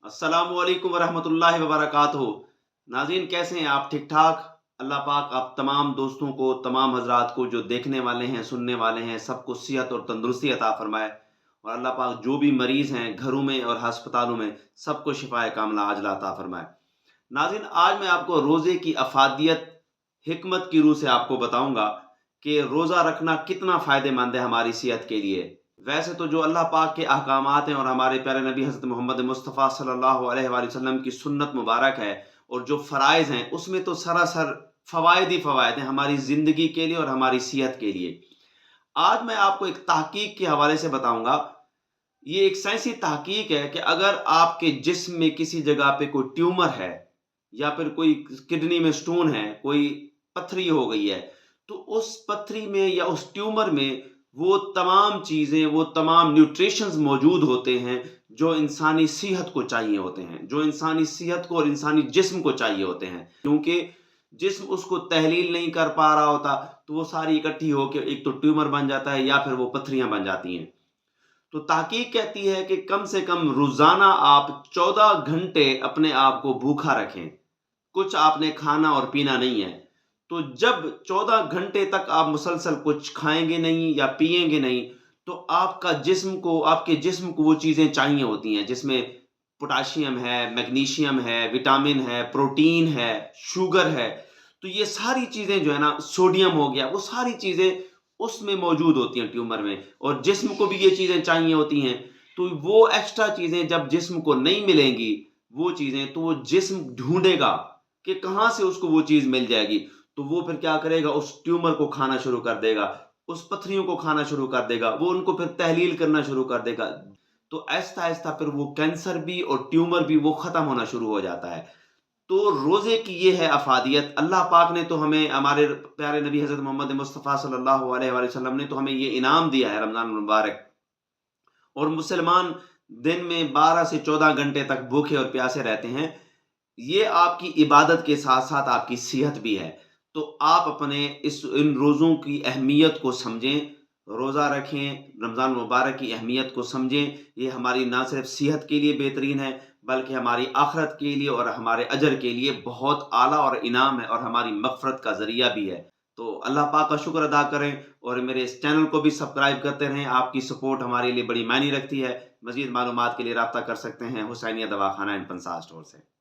अस्सलामुअलैकुम वरहमतुल्लाहि वबरकातुहू। नाज़रीन, कैसे हैं आप? ठीक ठाक? अल्लाह पाक आप तमाम दोस्तों को, तमाम हजरात को जो देखने वाले हैं, सुनने वाले हैं, सबको सेहत और तंदुरुस्ती अता फरमाए। और अल्लाह पाक जो भी मरीज़ हैं घरों में और हस्पतालों में, सबको शिफाए कामिला आजिला अता फरमाए। नाज़रीन, आज मैं आपको रोज़े की अफ़ादियत हिकमत की रूह से आपको बताऊंगा कि रोज़ा रखना कितना फ़ायदेमंद है हमारी सेहत के लिए। वैसे तो जो अल्लाह पाक के अहकामात हैं और हमारे प्यारे नबी हज़रत मोहम्मद मुस्तफ़ा सल्लल्लाहु अलैहि वसल्लम की सुन्नत मुबारक है, और जो फ़राइज़ हैं उसमें तो सरासर फ़वाइद ही फ़वाइद हैं हमारी ज़िंदगी के लिए और हमारी सेहत के लिए। आज मैं आपको एक तहकीक के हवाले से बताऊंगा। ये एक साइंसी तहकीक है कि अगर आपके जिस्म में किसी जगह पे कोई ट्यूमर है, या फिर कोई किडनी में स्टोन है, कोई पथरी हो गई है, तो उस पथरी में या उस ट्यूमर में वो तमाम चीज़ें, वो तमाम न्यूट्रिशंस मौजूद होते हैं जो इंसानी सेहत को चाहिए होते हैं, जो इंसानी सेहत को और इंसानी जिस्म को चाहिए होते हैं। क्योंकि जिस्म उसको तहलील नहीं कर पा रहा होता, तो वो सारी इकट्ठी होकर एक तो ट्यूमर बन जाता है या फिर वो पथरियाँ बन जाती हैं। तो तहकीक कहती है कि कम से कम रोज़ाना आप 14 घंटे अपने आप को भूखा रखें। कुछ आपने खाना और पीना नहीं है। तो जब 14 घंटे तक आप मुसलसल कुछ खाएँगे नहीं या पिएँगे नहीं, तो आपके जिस्म को वो चीज़ें चाहिए होती हैं, जिसमें पोटेशियम है, मैग्नीशियम है, विटामिन है, प्रोटीन है, शुगर है। तो ये सारी चीज़ें जो है ना, सोडियम हो गया, वो सारी चीज़ें उसमें मौजूद होती हैं ट्यूमर में, और जिस्म को भी ये चीज़ें चाहिए होती हैं। तो वो एक्स्ट्रा चीज़ें जब जिस्म को नहीं मिलेंगी, वो चीज़ें, तो वो जिस्म ढूँढेगा कि कहाँ से उसको वो चीज़ मिल जाएगी। तो वो फिर क्या करेगा, उस ट्यूमर को खाना शुरू कर देगा, उस पथरियों को खाना शुरू कर देगा, वो उनको फिर तहलील करना शुरू कर देगा। तो आहिस्ता-आहिस्ता फिर वो कैंसर भी और ट्यूमर भी वो ख़त्म होना शुरू हो जाता है। तो रोज़े की ये है अफ़ादियत। अल्लाह पाक ने तो हमें, हमारे प्यारे नबी हज़रत मोहम्मद मुस्तफ़ा सल्लल्लाहु अलैहि वसल्लम ने तो हमें ये इनाम दिया है रमज़ान मुबारक। और मुसलमान दिन में 12 से 14 घंटे तक भूखे और प्यासे रहते हैं। ये आपकी इबादत के साथ-साथ आपकी सेहत भी है। तो आप अपने इन रोज़ों की अहमियत को समझें, रोज़ा रखें, रमज़ान मुबारक की अहमियत को समझें। ये हमारी ना सिर्फ़ सेहत के लिए बेहतरीन है, बल्कि हमारी आखिरत के लिए और हमारे अजर के लिए बहुत आला और इनाम है, और हमारी मग़फ़िरत का ज़रिया भी है। तो अल्लाह पाक का शुक्र अदा करें, और मेरे इस चैनल को भी सब्सक्राइब करते रहें। आपकी सपोर्ट हमारे लिए बड़ी मायने रखती है। मज़ीद मालूमात के लिए राब्ता कर सकते हैं हुसैनिया दवाख़ाना एंड पंसार स्टोर से।